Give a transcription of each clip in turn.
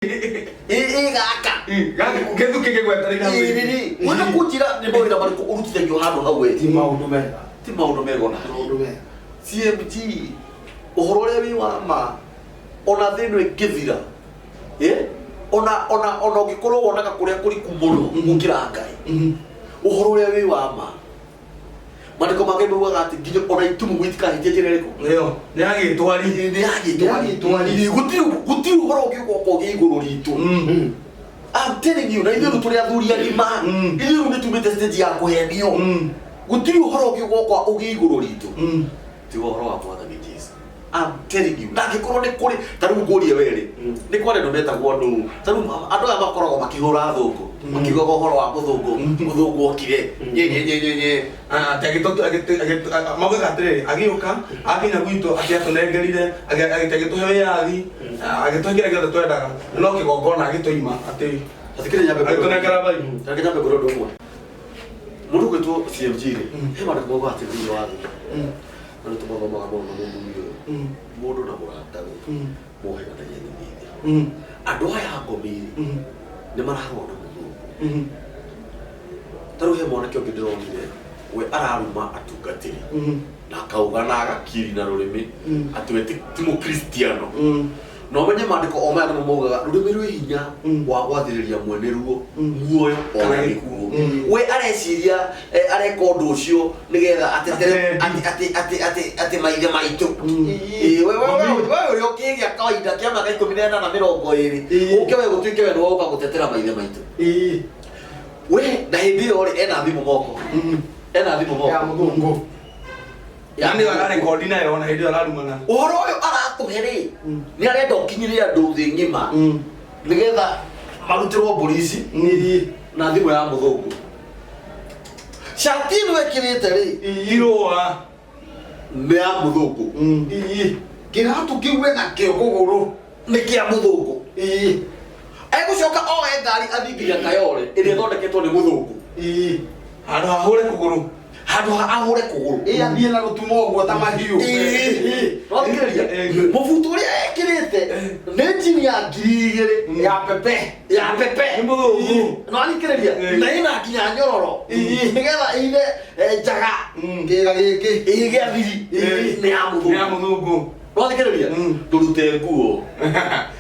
gaka Gaka kege gweterera iri wona kujira ni boira bari ko urutithagio handu hawe ti maundu mega ona maundu mega CMG uhoro ria wi wa ma ona thino ingithira ona ugikorwo wonaga kuria kuriku muno ngukira Ngai uhoro ria wi wa ma Mariko mage mbuga ati nginya ona itumu gwitika hijeje riko leo ni agitwari gutiri uhoro ugiko ko iguru ritu I'm telling you na ithu turi athuri agima ithu ni tumite stage ya kuhenio gutiri uhoro ugiko ko ugiguru ritu ti uhoro wa Mwathani Jesus I'm telling you na gikorwo ni kuri taru ngurie were ni kware no meta gwonu taru andu aya makoragwo makihura thungu makigogo uhoro wa muthungu okire nye mauga atiri agiuka akinya gwitu akiatunengerire agitagituhe yathi agitugira giothe twendaga no kigongona agituima ati atikire nyambe agitunengera bai nyambe goro ndumwe mundu gwitwo CMG ri he bandu mauga ati thini wa thi andu tumagomaga mundu na murata muhega na yeni andu aya ngomiri ni marahona taru he mwana kyo ngironire we araruma atungatiri na kauga na agakiri na rurimi ati ti mu Kristiano no menye mandiko o maya no mogaga rurimi rwi hinya wa gwathiriria mwene ruo muoyo ona gikuo we areciria areka undu ucio nigetha ati maithe maitu we uri ukigia kawaida kia miaka 18 na 20 uke we gutuike we no uka gutetera maithe maitu we na hindi yo ri ena thimu moko ya muthungu yani wala record na yo na hindi ararumana uhoro uyu aratuhere ni arenda ukinyiria andu thi ngima nigetha marutirwo polisi na thimu ya muthungu shatini wekirite ri iroa ni ya muthungu kiratu kiwe na kio kuguru ni kia muthungu gucoka oe ngari athingiria Kayole iri thondeketwo ni muthungu handu hahure kuguru athie na rutumo gwo ta mahiu nothikiriria mubutu uria ekirite ni njini ya 2000 ya pepe ni muthungu nothikiriria na ina nginya nyororo nigetha ine njaga kiga giki ige thiri ni ya muthungu nothikiriria ndurute nguo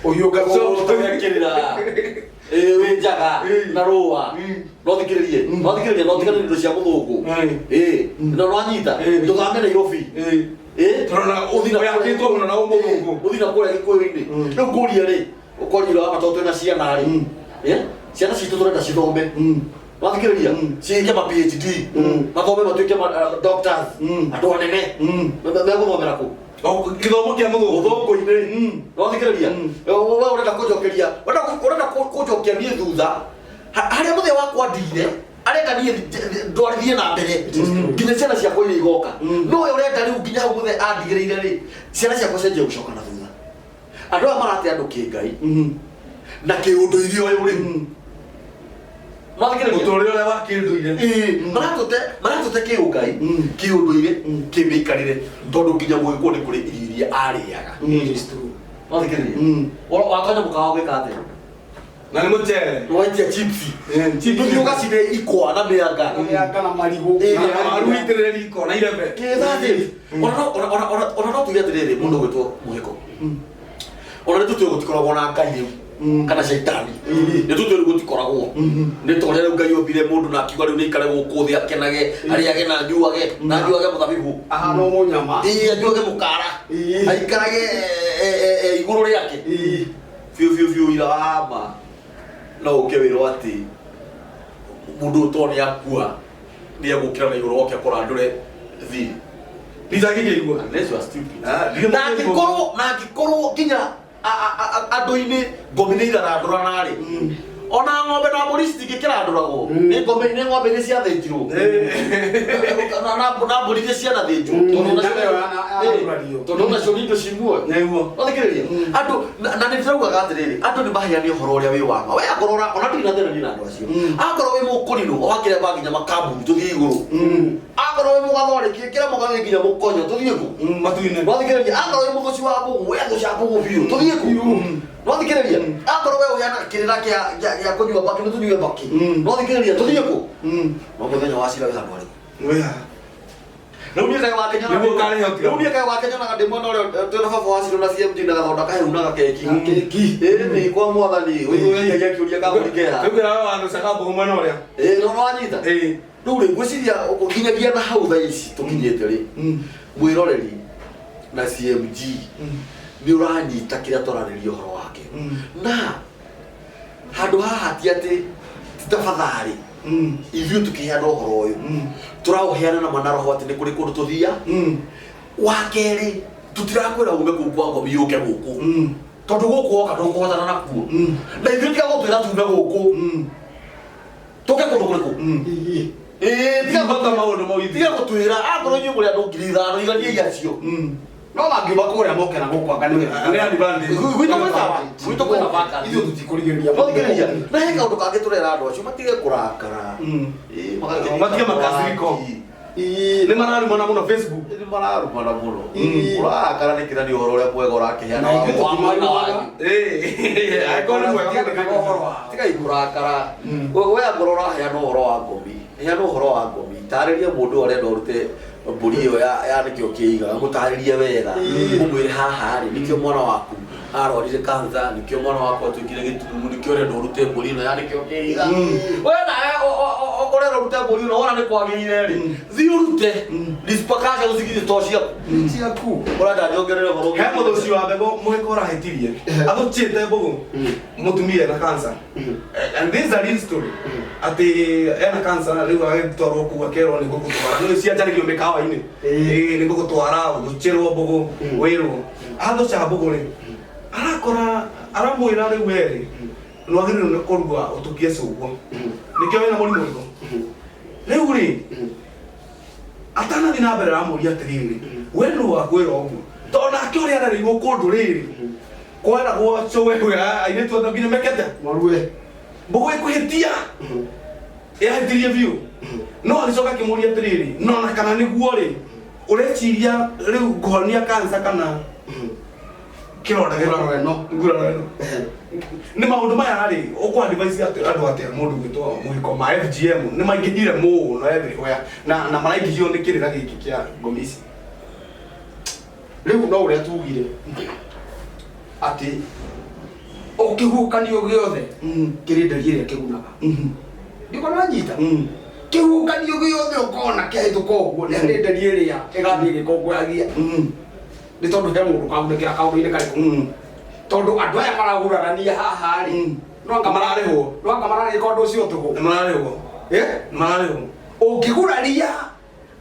uyuga gutwekirira we njaga na roa nothikiririe nothikiririe ndo cia muthungu no nwanyita ndugame Nairobi turona uthina yakitwo muno na muthungu uthina kuria gikuyu-ini riu nguria ri ukorire wa matoto na ciana ri ciana citu turenda cithome nothikiriria ciike ma PhD mathome matuike doctors andu anene meguthomera ku kithomo kia muthungu-ini nothikiriria we urenda kujokia nie thutha haria muthe wakwa ndire arenda nie ndwarithie na mbere nginya ciana ciakwa iria igoka no we urenda riu nginya hau muthe andigiriire ri ciana ciakwa cenjie gucoka na thutha andu aya marate andu kingai na kiunduirie uyu ri muturire uria wa kinduire maratute kiungai kiunduire kimiikarire tondu nginya gwikwo ni kuri iria ariaga nothikiririe wakanya mukawa gwika atia na ni muchere wajia chipsi nduga cine ikwa na mianga na marigu maruitirire riko na irebe kethati ona no tuge atiriri mundu gwitwo muhiko ona ni tutuo gutikoragwo na ngai riu kana shaitani ni tutuo gutikoragwo ni tore riu ngai ombire mundu na akiuga riu ni ikare guku thi akenage ariage na njuage muthabibu ahano munyama njuage mukara aikarage iguru riake fiu ira ama no ukewirwo ati mundu utoni akua ni agukira na iguru wake akora ndure thi nizagigirwa unless you are stupid na gikorwo nginya andu-ini ngomine iraradura nari ona ng'ombe na mburi citingikira nduragwo ni ng'ombe ni ciathinjirwo na mburi ni cianathĩnjwo tondu nacio ni indo cimuoyo nothikiriria andu na ni ndĩraugaga atĩrĩrĩ andu ni maheane ũhoro ũrĩa wĩ wama we akorora ona ndũrĩ na thĩna ni na andũ acio akorwo wĩ mũkũrinũ wakĩremba nginya makambuni tũthiĩ igũrũ akorwo we mugathori kira mugathi nginya mukonyo tuthie ku matuine wathikireria akorwo we muguci wa mbugu we gucabu gubiu tuthie ku wathikireria akorwo we uyana kirira kia kunyua baki ni tunyue baki wathikireria tuthie ku no muthenya wa cira we handu ari weha Rĩu niĩ kaĩ wa Kenya na ndĩmwe na ũrĩa twĩna baba wa Ciro na CMG na gathonda kahĩu na gakeki nĩ kwa mwathani ũyũ yagia kĩũria kambũri keha twĩkwĩra we wandu caka mbũgũ mwena ũrĩa no wanyita rĩu rĩ ngwĩciria nginyagia na hau thaa ici tũkinyĩte rĩ mwĩroreri na CMG nĩ ũranyita kĩrĩa tũrarĩria ũhoro wake na handũ haha ti atĩ ti tafadhali ithuĩ tũkĩheana ũhoro ũyũ tũraũheana na manaroho atĩ nĩ kũrĩ kũndũ tũthia wa kerĩ tũtirakwĩra ume kũu kwa ngomi yũke gũkũ tondũ gũkũ woka ndũkũhotana nakuo na ithuĩ tiga gũtwĩra tume gũkũ tũke kũndũ kũrĩkũ tiga gũtwĩra akorwo inyuĩ mũrĩ andũ 5,000 igania acio no mangiuma kũrĩa moke na gũkũ anga gwitũ kwĩna vaka ithuĩ tũtikũrigĩrĩria mũthikĩrĩria na he kaũndũ kangĩ tũrera andũ acio matige kũrakara matige makasiriko nĩ mararumana mũno Facebook nĩ mararumana mũno ũrakara nĩ kĩrĩa nĩ ũhoro ũrĩa mwega ũrakeheana wa mwena wanyu tigai kũrakara we angorwo ũraheana ũhoro wa ngomi heana ũhoro wa ngomi tarĩria mũndũ ũrenda ũrute mbũri ĩyo ya nĩkĩo kĩigaga mũtarĩrie wega ũmwĩre haha rĩ nĩkĩo mwana waku arorire kanza nĩkĩo mwana waku atuĩkire gĩtumumu nĩkĩo ũrenda ũrute mbũri ĩno ya nĩkĩo kĩiga we nawe ũrenda ũrute mbũri ĩno wona nĩ kwagĩrĩire rĩ thiĩ ũrute dispakaca ũcigithie to ciaku ũrenda njongerere ũhoro he mũthũ ũcio wa mbegũ mũhĩka ũrahĩtirie athũkĩte mbũgũ mũtumia ena cancer and this is a real story atĩ ena cancer rĩu agĩtwarwo kũu akerwo nĩ gũgũtwara nĩ cianjarĩgio mĩkawa-inĩ nĩ gũgũtwara gũchĩrwo mbũgũ wĩrwo athũca mbũgũ rĩ arakora aramwĩra rĩu werĩ nĩwagĩrĩirwo nĩ kũrua ũtũkie cũguo nĩkĩo wĩna mũrimũ ũrĩkũ rĩu rĩ atanathi na mbere aramũria atĩrĩrĩ we nũ wakwĩra ũguo tondũ nake ũrĩa ararĩirwo kũndũ rĩrĩ kweragwo cũwe airĩtu othe nginya mekete marue mbũgũ ĩkũhĩtia yahĩtirie biũ no agĩcoka akĩmũria atĩrĩrĩ nona kana nĩguo rĩ ũreciria rĩu kũhonia kansa kana kĩronda nguraro ĩno nĩ maũndũ maya rĩ ũkũ-advise andũ atĩa mũndũ gwĩtwo mũhĩko ma FGM nĩ maingĩhire mũno everywhere na maraingĩhio nĩ kĩrĩra gĩkĩ kĩa ngomi ici rĩu no ũrĩa tugire atĩ o kĩhuhũkanio gĩothe kĩrĩ ndari ĩrĩa kĩgunaga ndikona nyita kĩhuhũkanio gĩothe ũkona kĩahĩtũka ũguo nĩ harĩ ndari ĩrĩa ĩgathiĩ gĩkongoragia nĩ tondũ he mũndũ kagunĩkĩra kaũndũ-inĩ karĩkũ tondũ andũ aya maragurarania haha rĩ no anga mararĩka ũndũ ũcio tũhũ mararĩhwo ũngĩguraria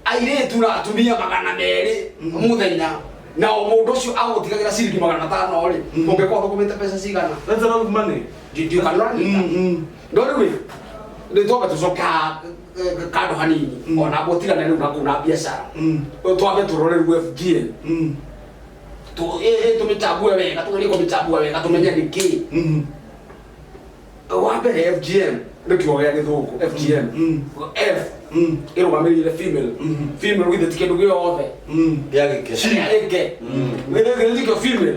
airĩtu na atumia 200 mũthenya na o mũndũ ũcio agũtigagĩra ciringi 500 rĩ ũngĩkorwo thũkũmĩte mbeca cigana that's a lot of money no rĩu nĩ twambe tũcoke kando hanini ona gũtigana rĩu na kũu na biacara twambe tũrore rĩu FGM tũmĩchambue wega tũgerie kũmĩchambua wega tũmenye nĩkĩ wa mbere FGM nĩ kĩo gĩa gĩthũngũ FGM F ĩrũgamĩrĩire female with ti kĩndũ gĩothe gĩake gĩthĩ kĩo female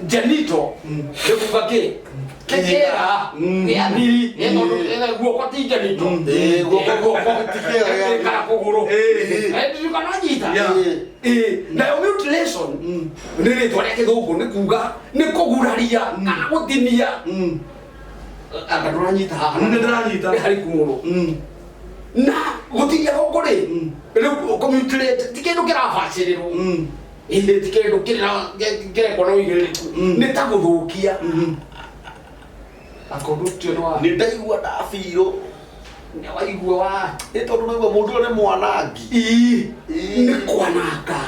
genital nĩ kuga kĩ kĩkĩra gĩa thiri tondũ guoko ti genital guoko ti kĩega kana kũgũrũ ndikana nyita nayo mutilation nĩ rĩtwa rĩa gĩthũngũ nĩ kuga nĩ kũguraria kana gũtinia anga ndũranyita haha nĩ harĩ kumũrũ na gũtinia gũkũ rĩ rĩu kũmutilate ti kĩndũ kĩrabacĩrĩrwo ti kĩndũ kĩrekwo na ũigĩrĩrĩku nĩ ta gũthũkia akorwo ũcio nĩ ndaigua ndabirwo nĩ waigua wa nĩ tondũ naigua mũndũ ũyũ nĩ mwanangi nĩ kwananga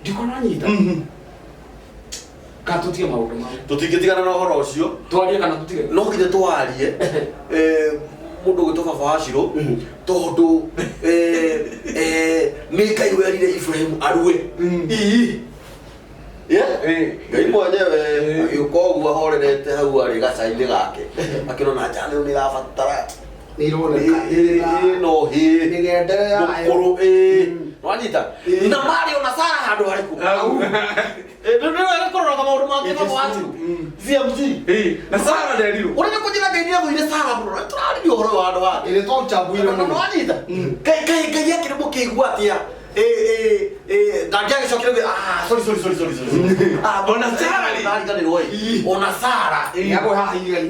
ndikona nyita ka tũtige maũndũ mau tũtingĩtigana na ũhoro ũcio twarie kana tũtige no nginya twarie mũndũ gwĩtwo baba wa Ciro tondũ nĩ Ngai werire Ibrahim arue Ngai mwenyewe agĩũka ũguo ahorerete hau arĩ gacainĩ gake akĩrona njana ĩyo nĩ ĩrabatara Nĩ ironeka no he mĩgendere yayo. mukuru wanyita na Mario na Sara handu hariku ndio arakorora kama maundu make mamwe watu CMG na Sara nderiro urenda kujira ngeithia guire Sara bro turari uhoro wa andu wake Ile to chabuire no wanyita kai yake ni mukeigua atia ngajage shokire sorry ona Sara ni ngani roi ona Sara yako haha iga-inĩ.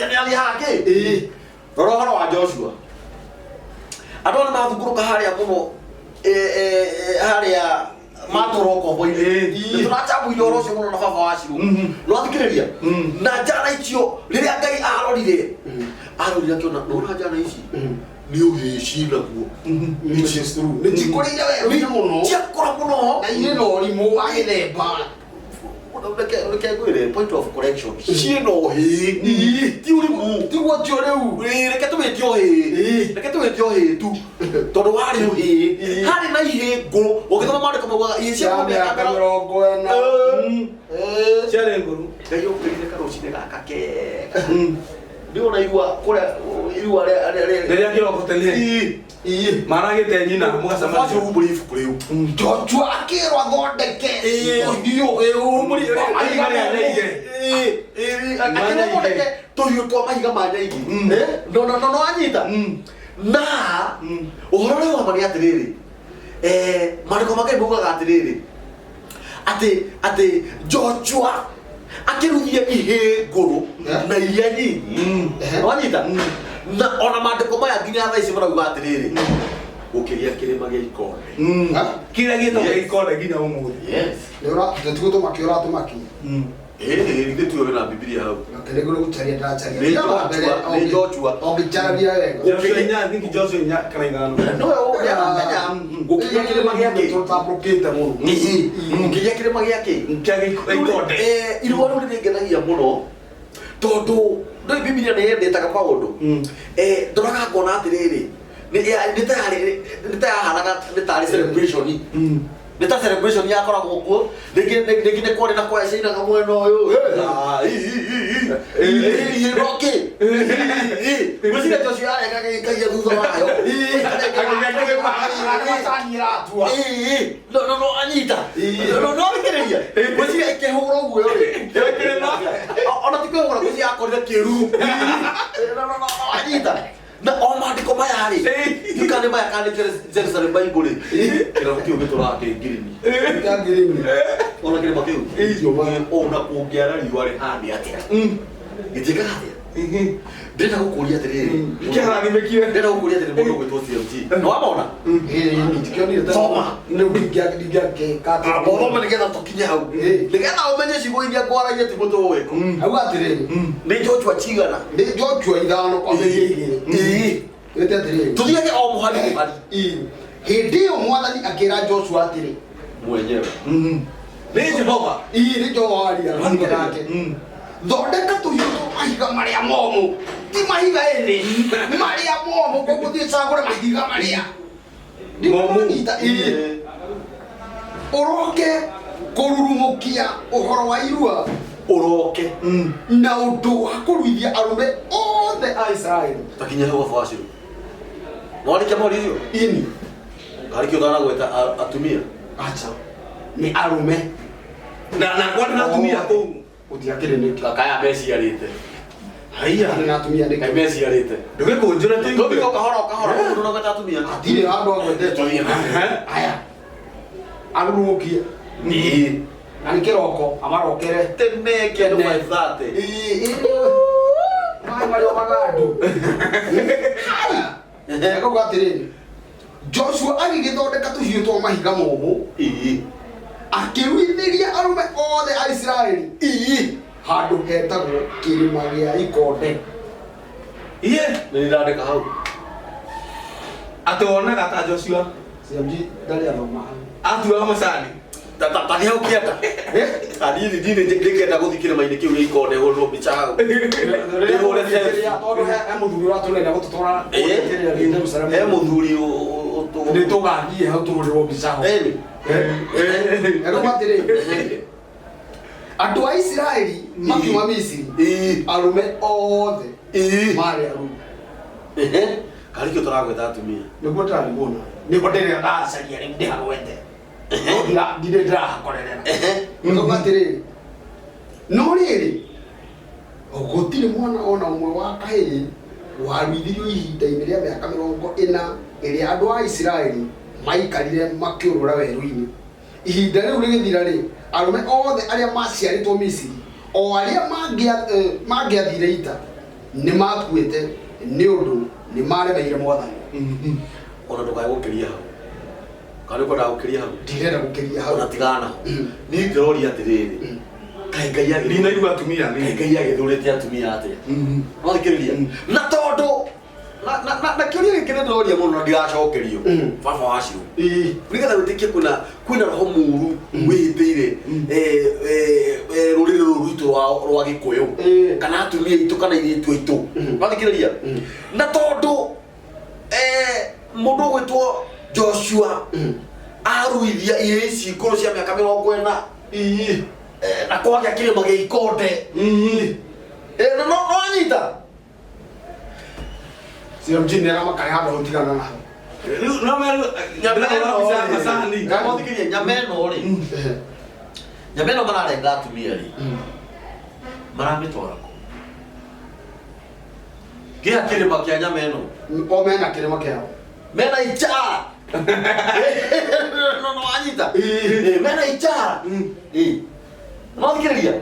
ni ali hake rohoro wa Joshua adona mathukuruka haria muno haria maturoko boile tunachabu yoro cio muno na baba waciru no athikiriria na njara icio riria Ngai arorire kiona no njara ici ni uhicira guo Which is true. Nĩ cikurĩire wega mũno. ciakora muno Na irĩ na ũrimũ wa gĩthemba. Reke ngwire point of correction cieno hi ti urimu Tiguo tio rĩu. reke tubetio hi tu tondu wari hi hari na ihingo ukithoma maandiko maugaga icia Mĩaka 40. ciarĩ nguru Ngai ukirire karucine gaka kega ndio naigua kuria irua rĩrĩa kĩroko tene maragĩte nyina mũgacama cio umburi ibuku riu Joshua akĩrwo athondeke. akĩthondeke tũhiũ twa mahiga ma nyaigi no anyita na ũhoro ũrĩa wama nĩ atĩrĩrĩ maandĩko ma Ngai maugaga atĩrĩrĩ atĩ Joshua akĩruithia ihĩngũrũ na iria nyingi wanyita na ona maandĩko maya nginya thaa ici marauga atĩrĩrĩ gũkĩria kĩrĩma gĩa ikonde kĩrĩa gĩtagwo ikonde nginya ũmũthĩ Tũtigũtũma kĩ ũratũmaki. githĩ tuoe na Biblia hau Nĩguo gũcaria ndacaria. nĩ Joshua Ũngĩcaragia wega. Joshua inya kana ithano nowe ũrĩa gũkĩria kĩrĩma gĩake Tũtambũrũkĩte mũno. gũkĩria kĩrĩma gĩake kĩa ikonde irua rĩu nĩrĩngenagia mũno tondũ ndũĩ Biblia nĩyendetaga maũndũ ndoraga ngona atĩrĩrĩ nĩ ta yahanaga nĩ tarĩ celebration nĩ ta celebration yakoragwo kuo rĩngĩ nĩ kwarĩ na kwaya ciinaga mwena ũyũ roki gwĩciria Joshua arekaga gĩikagia thutha wayo no anyita no thikĩrĩria gwĩciria ĩkĩhũra ũguo ona ti kwĩhũra gwĩciria akorire kĩruru no anyita na o maandĩko maya rĩ tukane maya kandĩkire Jerusalem Bible kĩrabu kĩu gĩtũraga kĩ ngirini ona kĩrĩma kĩu ona kũngĩara riũa rĩhana atĩa gĩtiĩkaga atĩa ndĩrenda gũkũria atĩrĩrĩ ndĩrenda gũkũria atĩrĩrĩ mũndũ ũgwĩtwo CMG no wamona thoma thoma nĩgetha tũkinye hau nĩgetha ũmenye ciugo iria ngwaragia ti mũndũ ũgwĩko Auga atĩrĩrĩ. nĩ Joshua cigana Nĩ Joshua 5 kwambĩrĩria 2. Wĩte atĩrĩrĩ. tuthiage o mũhari Hĩndĩ ĩyo Mwathani akĩra Joshua atĩrĩ. mwenyewe nĩ Jehova Nĩ Jehova waria nake. Thondeka tũhiũ twa mahiga marĩa momũ. Ti mahiga ĩrĩ. Marĩa momũ koguo thiĩ cagũre mahiga marĩa. Ndimanyita. Ũroke kũrurumũkia ũhoro wa irua. ũroke Na ũndũ wa kũruithia arũme othe a Isiraeli. takinya hau baba waciru mwarĩkia mori icio Ini. harĩkĩ ũthana gweta atumia Acha. Nĩ arũme. na kwani natumia kũu Ũtiakĩrĩ nĩkĩ. kaya meciarĩte haiya Nĩ atumia kai nĩkĩ. meciarĩte ndũgĩkũnjũra tũthiĩ kahora mũndũ no gweta atumia Ndirĩ handũ agwetete. Aya. Arurumũkie. Na nĩ kĩroko amarokere. temeke no maithate Maĩ marĩ o magandu. Akauga atĩrĩrĩ. Joshua agĩgĩthondeka tũhiũ twa mahiga momũ. Akĩruithĩria arũme othe a Isiraeli. Handũ hetagwo kĩrĩma gĩa ikonde. iye nĩ ndandĩka hau atĩ wonaga ta Joshua CMG ndarĩ athoma hau. atuaga macani tani hau kĩenda anini ndĩkenda gũthiĩ kĩrĩma-inĩ kĩu gĩa ikonde hũrwo mbica hau ndĩhũre selfie Tondũ he mũthuri ũratũrenda gũtũtwara Jerusalem. he mũthuri Nĩ tũgathiĩ hau tũhũrĩrwo mbica hau. Akauga atĩrĩrĩ. Andũ a Isiraeli makiuma Misiri. Arũme othe marĩ arũme. Karikio turagweta atumia. Niguo tũrarigona. Nĩguo ndĩrĩa ndacaria rĩu ndĩhagwete. Ndire ndĩrahakorerera. Nĩguo atĩrĩrĩ. No rĩrĩ, gũtirĩ mwana ona ũmwe wa kahĩĩ waruithirio ihinda-inĩ rĩa mĩaka 40 ĩrĩa andũ a Isiraeli maikarire makĩũrũra werũ-inĩ. Ihinda rĩu rĩgĩthira-rĩ, arũme othe arĩa maciarĩtwo Misiri, o arĩa mangĩathire ita, nĩ makuĩte nĩ ũndũ nĩ maremeire Mwathani. Ona ndũkae gũkĩria hau. Kana ũkwenda gũkĩria hau? Ndirenda gũkĩria hau. Ona tigana. Niĩ ndĩroria atĩrĩrĩ. Kaĩ Ngai Ndinaigua atumia nĩ. Ngai agĩthũrĩte atumia atĩa? No thikĩrĩria. Na tondũ na kĩũria gĩkĩ nĩ ndĩroria mũno na ndiracokerio. Baba wacio. Nĩgetha wĩtĩkie kwĩna roho mũru wĩhĩtĩire rũrĩrĩ rũrũ rwitũ rwa Gĩkũyũ kana atumia aitũ kana airĩtu aitũ. No thikĩrĩria. Na tondũ mũndũ ũgwĩtwo Joshua aruithia ici ngũrũ cia mĩaka 40 na kwagĩa kĩrĩma gĩa Ikonde. No anyita sio mjini na makaya hapo utigana na hapo. No me nyameno masani. Kama thikiria nyameno ri. Nyameno mararenga atumia ri. Maramitwara ko. Gĩa kĩrĩma kĩa nyameno. O mena kĩrĩma kĩao. Mena ichara. No anyita. Mena ichara. No thikĩrĩria.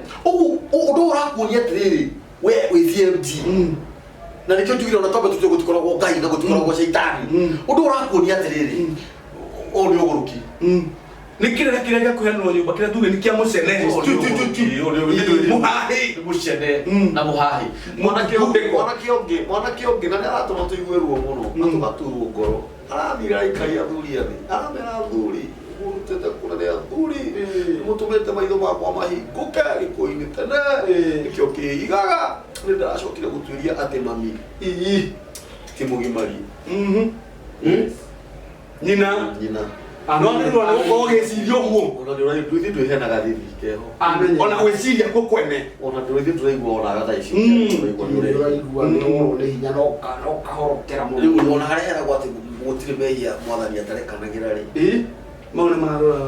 Ũndũ ũrakuonia atĩrĩrĩ we CMT. Na nĩkĩo njugire ona tombe tũtue gũtikoragwo Ngai na gũtikoragwo Shaitani. Ũndũ ũrakuonia atĩrĩrĩ ũũ nĩ ũgũrũki. Nĩ kĩrĩa gĩa kũheanwo nyũmba kĩrĩa tuge nĩ kĩa mũcene. Mũhahi mũcene na mũhahi. Mwanake ũngĩ na nĩaratũma tũigue ruo mũno na tũgaturwo ngoro. Arathire aikari athuri athĩ. Aramera athuri murutete kũrĩa athuri. Mũtũmĩte maitho makwa mahingũke Gĩkũyũ-inĩ tene. Nĩkĩo kĩigaga. Nĩ ndacokire gũtuĩria atĩ mami ti mũgimari. Nyina no nĩ gũkorwo gĩciria ũguo. Ona nĩ ũrĩa twĩheanaga thithi keho. Ona gwĩciria kwo kwene. Ona nĩ tũraigua ona thaa ici. Tũraigua nĩ hinya no kahorokera mũno. Rĩu ona harĩa heragwo atĩ gũtirĩ mehia Mwathani atarekanagĩra rĩ. Mau nĩ marora.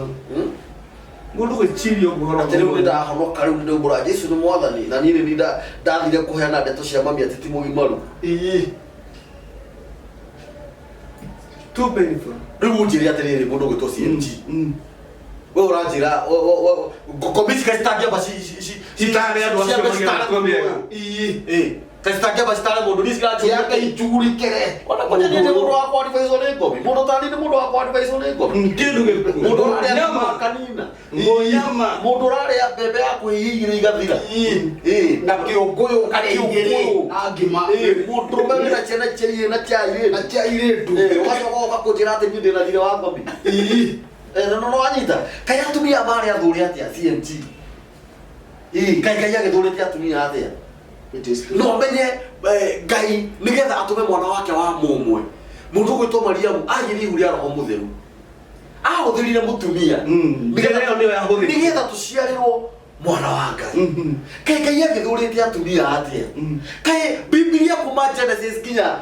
Mũndũ gwĩciria ũguo. Atĩ rĩu nĩ ndahonoka rĩu nĩ ndaũmbũra Jesũ nĩ Mwathani na niĩ nĩ ndathire kũheana ndeto cia mami atĩ ti mũgimaru. Too painful. Rĩu njĩre atĩrĩrĩ mũndũ ũgwĩtwo CMG. We ũranjĩra komiti citangĩamba citare andũ acio magĩrĩra. Citangĩamba citare mũndũ nĩ ciranjũria ijugurikĩre. Ona kwenye nĩ mũndũ wa kwadvaiswo nĩ ngomi. Mũndũ ta nĩ mũndũ wa kwadvaiswo nĩ ngomi. Kĩndũ gĩkuo. Mũndũ ũrarĩa nyama kanina. Mũndũ ũrarĩa mbembe ya kwĩhigĩra igathira. Na kĩũngũyũ karĩa na ngima. Mũndũ wĩna ciana cia na cia airĩtu. Ũgacoka ũgakũnjĩra atĩ niĩ ndĩna thirĩ wa ngomi. No anyita. Kaĩ atumia marĩ athũri atĩa CMT? Kaĩ agĩthũrĩte atumia atĩa? No menye Ngai nĩgetha atũme mwana wake wa mũmwe. Mũndũ ũgwĩtwo Mariamu agĩrĩ ihu rĩa Roho Mũtheru. Ahũthĩrire mũtumia. Nĩgetha tũciarĩrwo mwana wa Ngai. Kaĩ Ngai agĩthũrĩte atumia atĩa? Kaĩ Biblia kuma Genesis kinya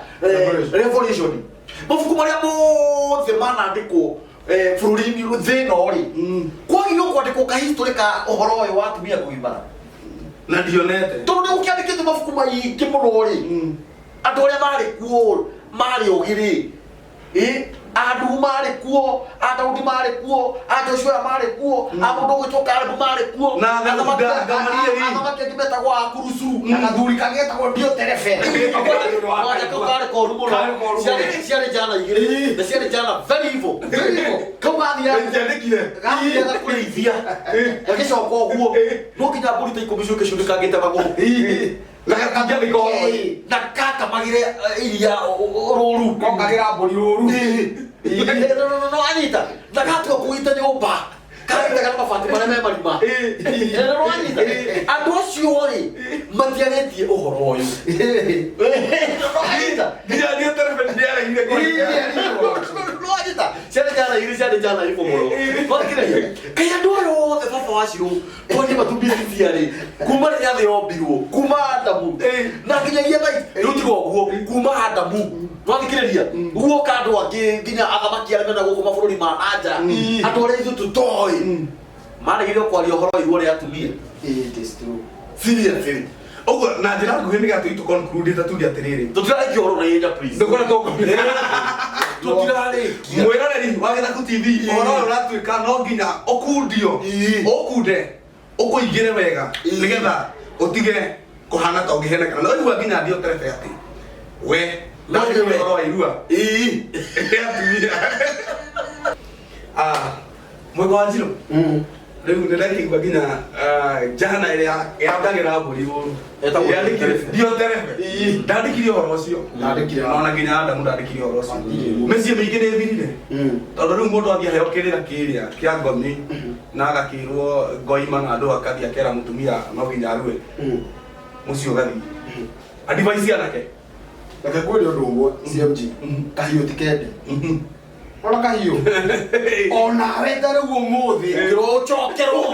Revelation. Mabuku marĩa mothe manandĩkwo bũrũri-inĩ thĩ ĩno rĩ. Kwagĩrĩirwo kwandĩkwo kahistory ka ũhoro ũyũ wa atumia kũgimara. Na ndionete. Tondũ nĩ gũkĩandĩkĩtwo mabuku maingĩ mũno rĩ. Andũ arĩa marĩ kuo marĩ ũgĩ rĩ. Andũ marĩ kuo, Daudi marĩ kuo, Joshua marĩ kuo, mũndũ ũgwĩtwo Kalebu marĩ kuo. Na athamaki angĩ metagwo Akurusu. Na gathuri kagĩtagwo Dioterefe. Karĩ koru mũno. Ciarĩ njana igĩrĩ. Na ciarĩ njana very evil. Kau gathiaga kũrĩithia. Gagĩcoka ũguo. No nginya mbũri ta 10 ciũke ciũrĩkangĩte magũrũ. Na kakamagĩre iria rũru. Kongagĩra mbũri rũru. No anyita. Na gatiga kũgĩte nyũmba. Karĩtaga na mabati marĩa me marima. No anyita. Andũ acio rĩ matiarĩtie ũhoro ũyũ. No anyita. Nginya Dioterefe nĩaraigire no anyita. Ciarĩ njana ifo mũno. Kaĩ andũ aya othe baba wacio twathi matumbĩrĩria rĩ kuma rĩrĩa thĩ yombirwo kuma Adamu na nginyagia thaa rĩu tiga ũguo kuma Adamu twathikireria guo kandu angi nginya athamaki arĩa mena gũkũ mabũrũri ma nanja andũ arĩa ithuĩ tũtoĩ marĩgire kwaria ũhoro wa iruo rĩa atumia. It is true. Seriously. Oguo na njĩra nguhĩ nĩgetha tũ conclude tuge atĩrĩrĩ tũtirarĩkia ũhoro na ihenya please. ndũkora Tũtirarĩkia. mwĩroreri wa Gĩthaku TV ũhoro ũyũ ũratuĩka no nginya ũkundio ũkunde ũkũingĩre wega nĩgetha ũtige kũhana ta ũngĩhenekana. No igua nginya ndio terebe atĩ we ndagĩrĩirwo ũhoro wa irua atumia mwĩgo wa Njirũ rĩu nĩndakĩigua nginya jana ĩrĩa yandagĩra mbũri ũru ndio terebe ndandĩkire ũhoro ũcio ona nginya Adamu ndandĩkire ũhoro ũcio. Mĩciĩ mĩingĩ nĩĩthirire tondũ rĩu mũndũ athiĩ aheo kĩrĩra kĩrĩa kĩa ngomi na agakĩrwo ngoima na andũ akathiĩ akera mũtumia no nginya arue mũciĩ ũgathiĩ advice anake Reke kwĩrĩ ũndũ ũmwe CMG kahiũ ti kende. Ona kahiũ ona we ta rĩu ũmũthĩ Ũkĩrocokerwo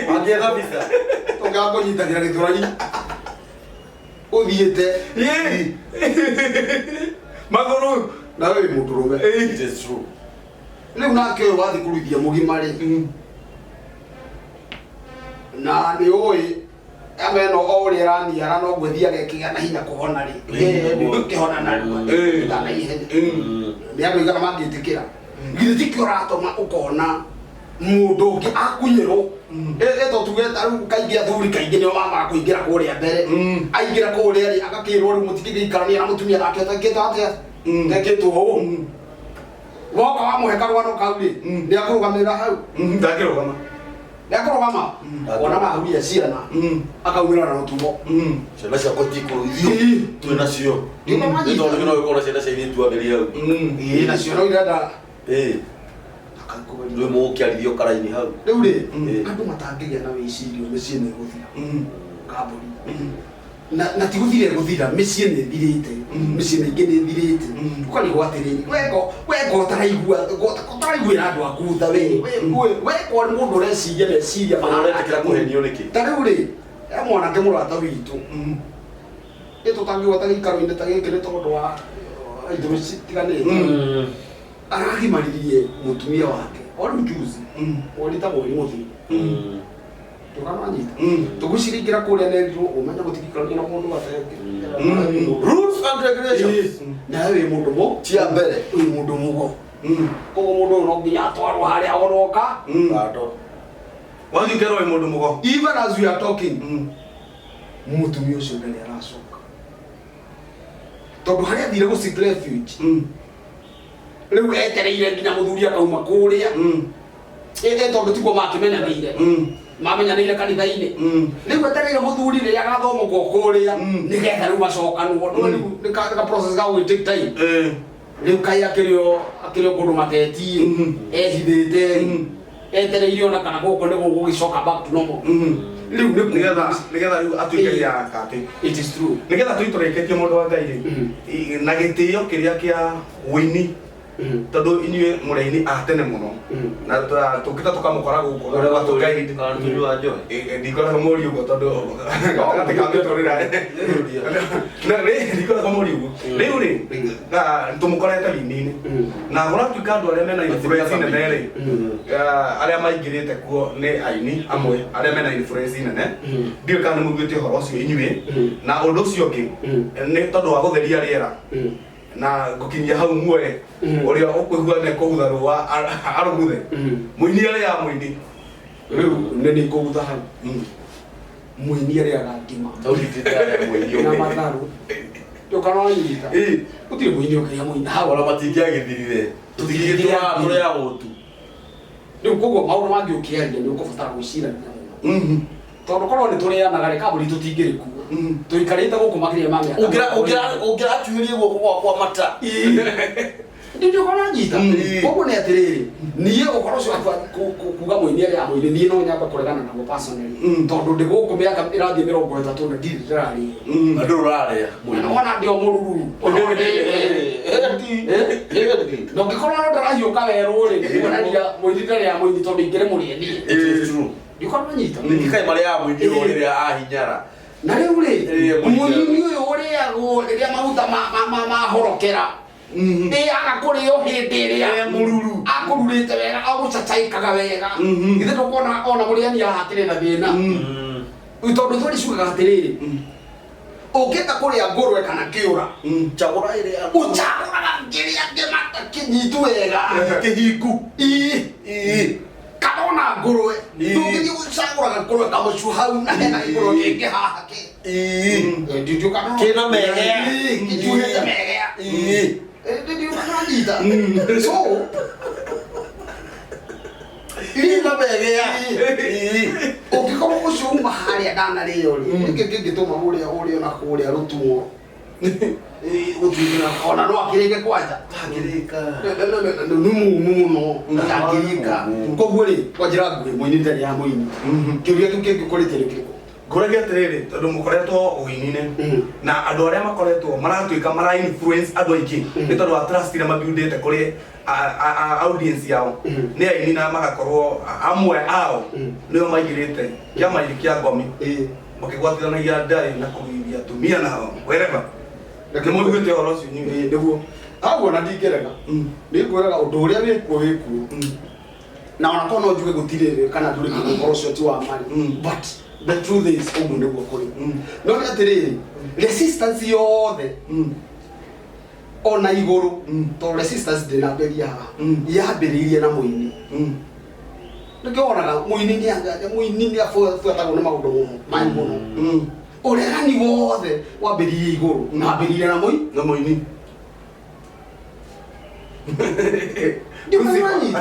angĩetha visa tũngakũnyitagĩra gĩthũrani ũthiĩte magũrũ na we wĩ mũndũrũme. It is true. Rĩu nake ũyũ wathiĩ kũruithia mũgima rĩ na nĩ ũĩ ameno o ũrĩa araniara no gwĩthiĩ agekĩgĩa na hinya kũhona rĩ ndũkĩhona narua na ihenya nĩ andũ aigana mangĩtĩkĩra githĩ tikĩo ũratũma ũkona mũndũ ũngĩ akunyĩrwo ĩto tuge ta rĩu kaingĩ athuri kaingĩ nĩo mamaga kũingĩra kũrĩa mbere aingĩra kũrĩa rĩ agakĩrwo rĩu mũtingĩgĩikarania na mũtumia nake ũtakĩta atĩa tekĩtwo ũũ woka wamũhe karũgano kau rĩ nĩakũrũgamĩrĩra hau ndakĩrũgama nĩakũrũgama ona mahuria ciana akaumĩra na ũtumo ciana ciakwa itikũrũithio twĩ nacio nĩ tondũ no gĩkorwo na ciana cia airĩtu angĩri hau nacio no irenda rĩu mũgũkĩarithio kara-inĩ hau. rĩu rĩ andũ matangĩgĩa na wĩcirio mĩciĩ nĩ ĩgũthira kambũri na ti gũthira ĩgũthira mĩciĩ nĩ ĩthirĩte mĩciĩ mĩingĩ nĩ ĩthirĩte ũkarigwo atĩrĩrĩ weko ũtaraiguĩra andũ aku tha weko nĩ mũndũ ũreciria meciria ũretĩkĩra kũhenio nĩkĩ. ta rĩu rĩ mwanake mũrata witũ ĩtũtangĩgwo ta gĩikaro-inĩ ta gĩkĩ nĩ tondũ wa ithũĩ citiganĩte aragimaririe mũtumia wake ori juzi orita mweri mũthiru tukamanyita tuguciringira kuria nerirwo umenya gutigikana na mundu wateke rules and regulations na we mundu mo tia mbere uyu mundu mugo kogo mundu no nginya atwarwo haria oroka bado wanyu kero we mundu mugo even as we are talking mutumia ucio ndari aracoka tondu haria thire gu seek refuge riu etereire nginya muthuri akauma kuria tondu tiguo makimenyanĩire mamenyanĩire kanitha-inĩ rĩu etereire mũthuri rĩrĩa agathoma kũrĩa nĩgetha rĩu macokanwo nĩ ka process ga gũgĩ take time rĩu kai akĩrĩ kũndũ matetie ehithĩte etereire ona kana gũkũ nĩ gũgĩcoka back to normal rĩu nĩgetha rĩu atuĩke gĩa katĩ. It is true nĩgetha tũitũrĩkĩtie mũndũ wa Ngai na gĩtĩo kĩrĩa kĩa wĩini tondu inyuĩ mũrĩini a tene mũno na tũkĩta tũkamũkora gũkũ ndikoraga mũri ũguo tondũ gatagatĩ ka mĩtũrĩra ndikoraga mũri ũguo rĩu rĩ tũmũkorete wĩini-inĩ na gũratuĩka andũ arĩa mena influence nene rĩ arĩa maingĩrĩte kuo nĩ aini amwe arĩa mena influence nene ndiũĩ kana nĩ mũiguĩte ũhoro ũcio inyuĩ na ũndũ ũcio ũngĩ nĩ tondũ wa gũtheria rĩera na gukinyia hau muoe uria ukuigua ne kuhutha rũa aruguthe muini arĩa ya muini rĩu nĩ kũgutha hau muini arĩa agakima na matharu tukana nyita gũtirĩ muini ũkĩria muini hau ona matingĩagĩthirire tũtingĩgĩtũra tũrĩa ya gũtu rĩu koguo maũndũ mangĩ ũkĩaria nĩ ũkũbatara gwĩcirania mũno tondũ korwo nĩ tũrĩanaga rĩ kambũri tũtingĩrĩkuo tũikarĩte gũkũ makĩria ma mĩaka ũngĩratuĩrie guoko kwa mata ndio kana nyita koguo nĩ atĩrĩrĩ niĩ ũhoro ũcio kuga muini arĩa muini niĩ no nyamba kũregana naguo personally tondũ ndĩ gũkũ mĩaka ĩrathiĩ 30 na ndirĩ ndĩrarĩa andũ ũrarĩa ona ndio mũruru no ngĩkorwo no ndarahiũka werũ rĩ kuonania muini ndarĩa muini tondũ ingĩrĩ mũrĩeni ndikona ndũkananyita Nĩkai marĩ ya mũingĩ rĩrĩa ahinyara. na rĩu rĩ mũini ũyũ ũrĩagwo rĩrĩa maguta mahorokera agakorĩo hĩndĩ ĩrĩa mũruru akũrurĩte wega agũcacaikaga wega githĩ ndũkona ona mũrĩani haha akĩrĩ na thĩna tondũ tũrĩ ciugaga atĩrĩrĩ ũngĩenda kũrĩa ngũrwe kana kĩũra Chagũra ĩrĩa ũcagũraga kĩrĩa kĩmata kĩnyitu wega kĩhingu kana ona ngũrwe ndũngĩthiĩ gũcagũraga ngũrwe kamũcu hau na hena ngũrwe kĩngĩ haha kĩna megea kĩnjuhĩte megea ndiũkananyita so kĩna megea ũngĩkorwo ũcio uma harĩa ndanarĩo rĩ nĩkĩ kĩngĩtũma ũrĩa na kũrĩa rũtumo ona no akĩrĩke kwanja nĩ mũno akĩrĩka koguo rĩ kwa njĩra nguhĩ mũini ndarĩ ya mũini kĩũria kĩu kĩngĩkũrĩte nĩ kĩrĩkũ ngũragia atĩrĩrĩ tondũ mũkoretwo ũini-inĩ na andũ arĩa makoretwo maratuĩka mara influence andũ aingĩ nĩ tondũ wa trust iria mabuildĩte kũrĩ audience yao nĩ aini na magakorwo amwe ao nĩo maigĩrĩte kĩama gĩkĩ kĩa ngomi makĩgwatithanagia ndarĩ na kũgiria atumia nao wherever nĩ mũiguĩte ũhoro ũcio nĩguo aguo na ndingĩrega nĩ ngwĩraga ũndũ ũrĩa wĩkuo na ona korwo no njuge gũtirĩ kana ndũrĩ kĩndũ ũhoro ũcio ti wa mari but the truth is ũguo nĩguo kũrĩ no nĩ atĩrĩrĩ resistance yothe ona igũrũ tondũ resistance ndĩnambĩria haha yambĩrĩirie na mũini nĩkĩo wonaga mũini nĩ abuatagwo nĩ maũndũ maĩ mũno ũregani wothe wambĩrĩirie igũrũ na wambĩrĩirie na mũini ndĩkũranyita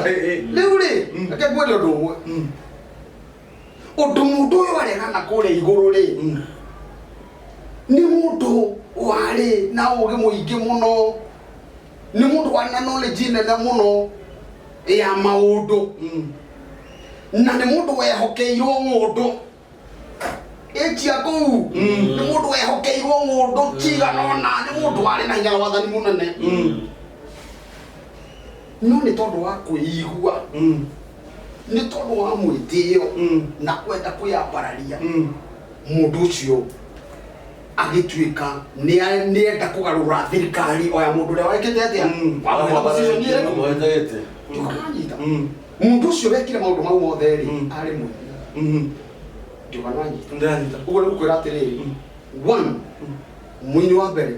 rĩu rĩ reke ngwĩre ũndũ ũmwe ũndũ mũndũ ũyũ aregana kũrĩa igũrũ rĩ nĩ mũndũ warĩ na ũgĩ mũingĩ mũno nĩ mũndũ warĩ na knowledge nene mũno ya maũndũ na nĩ mũndũ wehokeirwo mũndũ ĩtia kũu nĩ mũndũ wehokeirwo mũndũ kĩigana ũna nĩ mũndũ warĩ na hinya wathani mũnene no nĩ tondũ wa kwĩigua nĩ tondũ wa mwĩtĩo na kwenda kwĩyambararia mũndũ ũcio agĩtuĩka nĩenda kũgarũra thirikari oya mũndũ ũrĩa wekĩte atĩa ndũkananyita mũndũ ũcio wekire maũndũ mau mothe rĩ arĩ mũini ndũkananyita ũguo nĩ gũkwĩra atĩrĩrĩ mũini wa mbere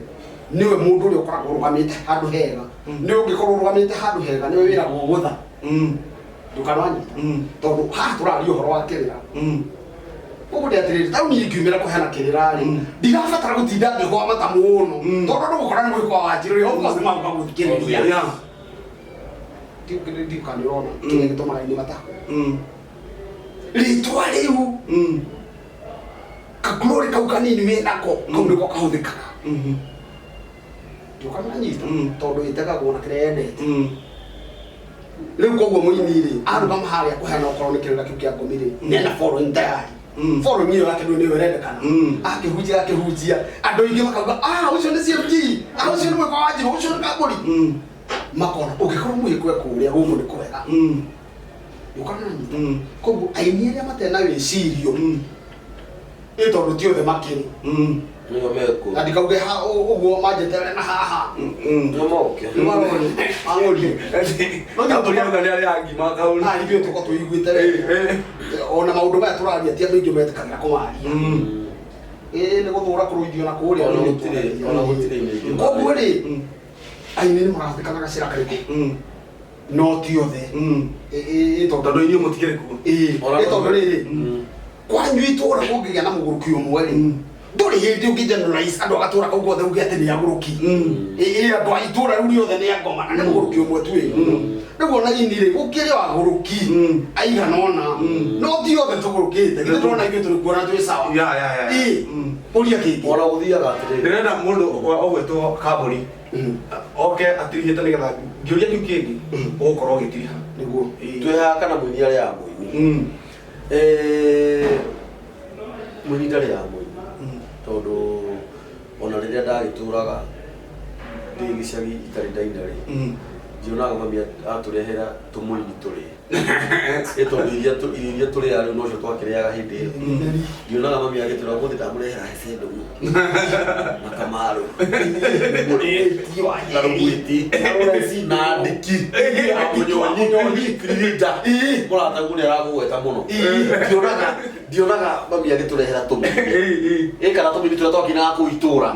niwe mũndũ ũrĩa ũkoragwo ũrũgamĩte handũ hega nĩ ũngĩkorwo ũrũgamĩte handũ hega nĩwe wĩragwo gũtha ndũkananyita tondũ haha tũraria ũhoro wa kĩrĩra ũguo nĩ atĩrĩrĩ taũni ingiumĩra kũheana kĩrĩra rĩ ndirabatara gũtinda ngĩgwamata mũno tondũ andũ gũkora nĩ gwĩkwa wanjĩrĩ of course nĩmagũka gũthikĩrĩria ndiũkanĩrona kĩrĩa gĩtũmaga ini matako rĩtwa rĩu kakurori kau kanini wĩnako kau nĩko kahũthĩkaga ndũkananyita tondũ ĩtegagwo na kĩrĩa yendete rĩu koguo mũini rĩ arũgama harĩa kũheana okorwo nĩ kĩrĩra kĩu kĩa ngomi rĩ nĩena following tayari following ĩyo yake nĩyo ĩrendekana akĩhunjia andũ aingĩ makauga ũcio nĩ CMG ũcio nĩ mwĩkwa wanjĩrĩ ũcio nĩ Kambũri makona ũngĩkorwo mwĩkwe kũrĩa gũkũ nĩ kwega ndũkananyita koguo aini arĩa matena wĩcirio ĩ tondũ ti othe makĩrĩ na ndikauge ũguo manjetere na haha ithuĩ tũko tũiguĩte ona maũndũ maya tũraria ti andũ aingĩ metĩkagĩra kũmaria nĩ gũthũra kũrũithio na kũrĩa koguo rĩ aini nĩ marathĩkana gacĩra karĩkũ no ti othe tondũ inyuĩ mũtigĩrĩ kuo tondũ rĩrĩ kwanyu itũũra kũngĩgĩa na mũgũrũki ũmwe rĩ ndũrĩ hĩndĩ ũngĩ generalize andũ agatũũra kau gothe uge atĩ nĩ agũrũki andũ a itũũra rĩu rĩothe nĩ angoma na nĩ mũgũrũki ũmwe tu rĩu ona ini rĩ gũkĩrĩ agũrũki aigana ũna no ti othe tũgũrũkĩte githĩ tũrona ithuĩ tũrĩ kuona twĩ sawa ũria kĩngĩ ona gũthiaga atĩrĩrĩ ndĩrenda mũndũ ũgwĩtwo Kambũri oke atirihĩte nĩgetha ngĩũria kĩu kĩngĩ ũgũkorwo ũgĩtiriha nĩguo twĩhaga kana mũini arĩa ya mũini mũini ndarĩ ya mũini tondũ ona rĩrĩa ndagĩtũraga ndĩ gĩcagi itarĩ ndainarĩ ndionaga mami aturehera tumuini turi eto iria turi ari no cio twakiriaga hindi iyo ndionaga mami agitura muthi ndamurehera hecendo na kamaru muri na rubuiti na ndiki amunyonyi kirida murata ngune aragweta muno ndionaga mami agiturehera tumuini kana tumuini turia twakinaga kuitura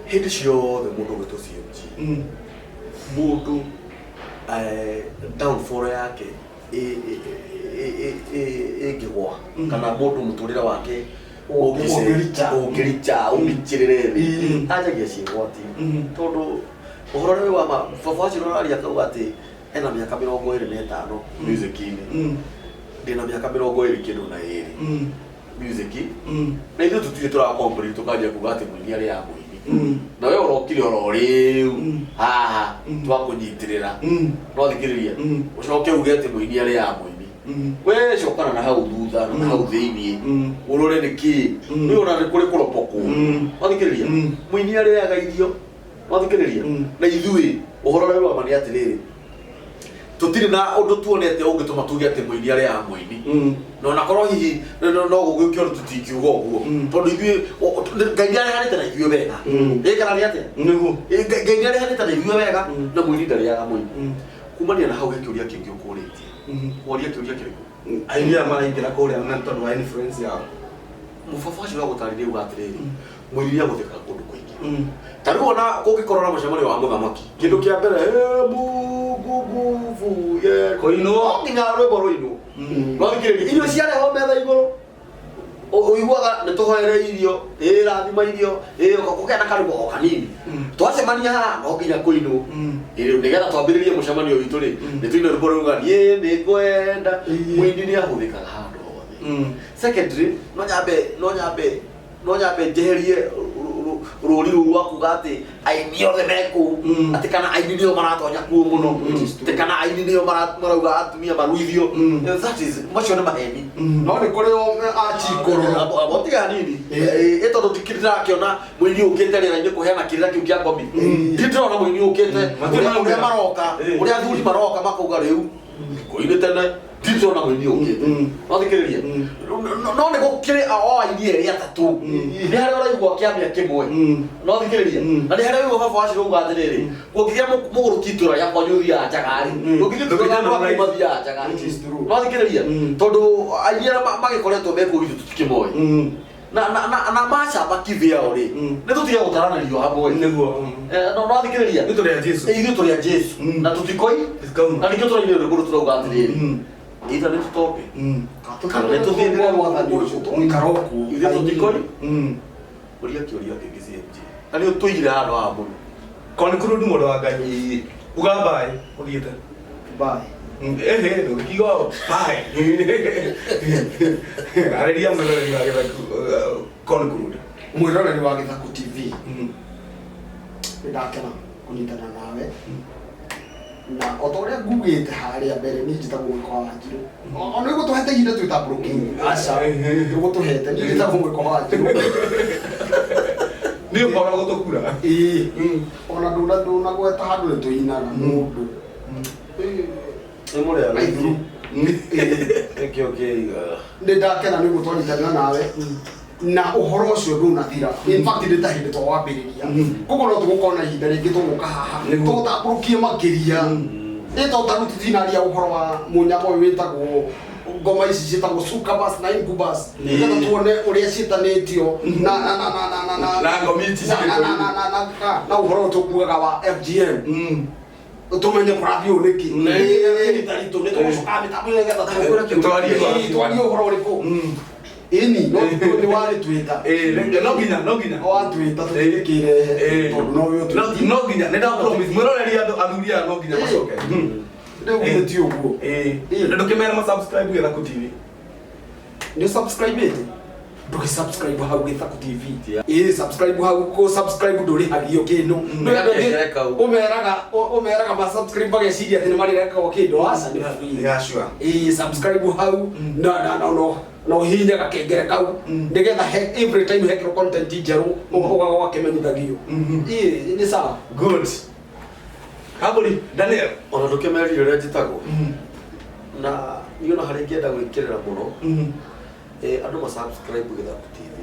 hindi ciothe mundu gwitwo CMG mundu downfall yake ingigwa kana mundu muturire wake ungiricha umichirire ajagia ciigwati tondu uhoro wa babaci roraria kauga ati ena miaka 25 music-ini ndina miaka 20 kindu na iri music na ithu tutire tura complete tukaja kuga ati mwini ari ya mwini na wewe urokire oro riu haha twakunyitirira no thikiriria ucoke uge ati mwini ari ya mwini we cokana na hau thutha na hau thiini urore niki ni ona ni kuri kuropoko no thikiriria mwini ari ya irio no thikiriria na ithui uhoro wa mani atiriri tutire na undu tuonete ungituma tuge ati mwini ari ya mwini no nakorwo hihi no gugukio tutikiuga uguo tondu ithui ngai ari hanite na ithui wega kana ni atia niguo ngai ari hanite na ithui wega na mwini ndari aga mwini kumania na hau hekiuria kingi ukuritie woria kiuria kiriku ainia maraingira kuria na tondu wa influence yao mufafaci wa gutariria uga atiriri mwini agutheka kundu kuingi tariu ona kungikorwo na mucemanio wa muthamaki kindu kia mbere nguvu ye koino nginya rwimbo rwinu no thikiriria irio ciareho metha iguru uiguaga ni tuhoere irio rathima irio kugea na karibu o kanini twacemania haha no nginya kuinu nigetha twambiririe mucemanio witu ri ni tuine rwimbo ruga nie ni ngwenda mwini ni ahuthikaga handu hothe secondary no nyambe njeherie ruri rwa kuga ati aini othe meku ati kana aini nio maratonya kuo muno ati kana aini nio marauga atumia maruithio that is macio ni maheni no ni kuri achikoro abotiga nini eto tutikirira kiona mwini ukite rira ine kuheana kirira kiu kia ngomi nditona mwini ukite uria maroka uria thuri maroka makauga riu koine tene nditona mwini ukite no thikiriria no ni gukire o aini eri atatu ni hari uraigua kiamia kimwe no thikiriria na ni hari uga baba wacio uga atiriri gukigia muguru kitura ya kwanyuthi ya jagari gukigia tuga no mathi ya jagari no thikiriria tondu ainiera magikoretwo meku ithu tutikimoe na macha bakivia ori ni tutiga gutaranario hamwe niguo no thikiriria ni turi ya Jesu ithu turi ya Jesu na tutikoi na nikio turaine ruguru turauga atiriri ita ni tutoke kana ni tuthindire mwathani ucio tumikaroku ithu tutikoi uria kiuria kingizieje ani tuire handu ha muno koni kurudu mundu wa ngai ugabai ugiite bye ndo kigo bye aredia mweroreri wa githaku koni kurudu mwiroreri wa Githaku TV ndakena kunyitana nawe na otoria ngugite haria mbere ni njitagwo kwa Wanjiru ono igutuhete ihinda twitambũrũki aca igutuhete ni njitagwo kwa Wanjiru ni ukora gutukura ona nduna gweta handu ni tuinaga mundu ni muri ya aithuru ndi ndakena ni gutonyitana nawe na uhoro ucio ndunathira in fact ndita hindi to wambiriria kuko no tugukona ihinda ringi tuguka haha tutambũrũkie makiria ito taruti thinaria uhoro wa munyamo witagwo ngoma ici citagwo Sukabas na Incubus ngetha tuone uria citanitio na ngomiti na uhoro tukuaga wa FGM tumenye murathi uyu niki ni tarito ni tugucoka mitambo ngetha twarie uhoro uriku ini no wale twita no ginya o twita tutikire tondu no yo no ginya nenda promise mwiroreri athuri no ginya macoke ndio gutio guo ndo kimera ma subscribe Githaku TV ndio subscribe ite nduki subscribe hau Githaku TV subscribe hau ko subscribe nduri hagio kinu umeraga ma subscribe bageciria thina mari reka o kindu asa ni hafi ya sure subscribe hau no hinya gakengere kau ndigetha every time hekero content njeru ugaga wakimenyithagio ni sawa good Kaburi Daniel ona ndukemerire rĩa njitagwo na niona harĩ ngĩenda gwĩkĩrĩra mũno andũ ma subscribe Gĩthaku TV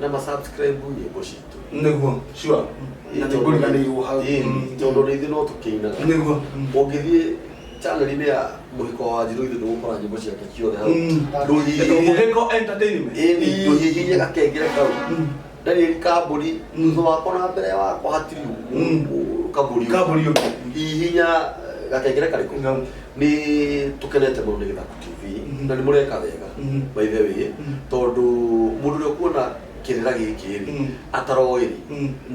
na ma subscribe nyĩmbo citũ nĩguo sure na nĩngũriganĩirwo hau tondũ rĩithĩ no tũkĩinaga nĩguo ũngĩthiĩ channel-inĩ ya Mũhiko wa Wanjirũ ithe ndũgũkora nyĩmbo ciake ciothe hau Mũhiko Entertainment ndũhihinye gakengere kau Daniel Kaburi thutha wakwa na mbere wakwa hatirĩ Kaburi hihinya gakengere karĩkũ nĩ tũkenete mũno nĩ Gĩthaku TV na nĩ mũreka wega by the way tondũ mũndũ ũrĩa ũkuona kĩrĩra gĩkĩ ataroĩ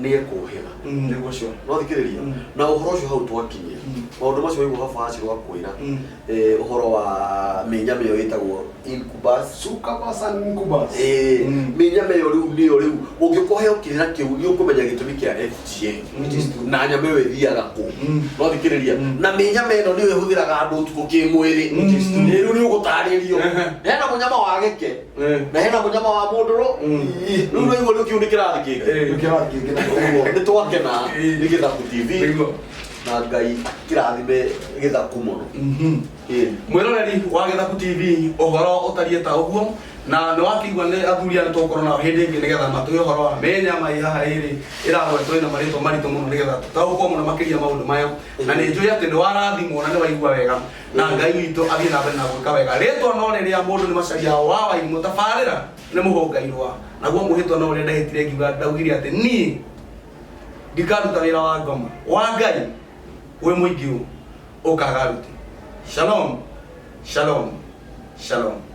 nĩ ekũhĩra nĩguo cio no thikĩrĩria na ũhoro ũcio hau twakinyia maũndũ macio waigua gabaci gwa kwĩra ũhoro wa mĩnyame ĩyo ĩtagwo Succubus and Incubus mĩnyame ĩyo rĩu ũngĩkũheo kĩrĩra kĩu nĩ ũkũmenya gĩtũmi kĩa FGM na nyama ĩyo ĩthiaga kũ no thikĩrĩria na mĩnyame ĩno nĩyo ĩhũthĩraga andũ ũtukũ kĩmwĩrĩ rĩu nĩ ũgũtarĩrio hena mũnyama wa gĩke na hena mũnyama wa mũndũrũ rĩu no igũrũ kĩu nĩ kĩrathi kĩngĩ nĩ twakena nĩ Gĩthaku TV na Ngai kĩrathime Gĩthaku mũno mwĩroreri wa Gĩthaku TV ũhoro ũtariĩ ta ũguo na nĩ wakĩigua nĩ athuri nĩ tũgũkorwo nao hĩndĩ ĩngĩ nĩgetha matũhe ũhoro wa mĩnyama ĩ haha ĩrĩ ĩragwetwo ĩna marĩtwa maritũ mũno nĩgetha tũtaũkwo mũno makĩria maũndũ maya na nĩ njũĩ atĩ nĩ warathimwo na nĩ waigua wega na Ngai witũ athiĩ na mbere na gwĩka wega rĩtwa no rĩrĩa mũndũ nĩ macaria wa Wairimu tabarĩra nĩ mũhũngairwa naguo mũhĩtwa no ũrĩa ndahĩtire ngiuga ndaugire atĩ niĩ ndikaruta wĩra wa ngoma wa Ngai wĩ mũingĩ ũkaga ruti shalom shalom shalom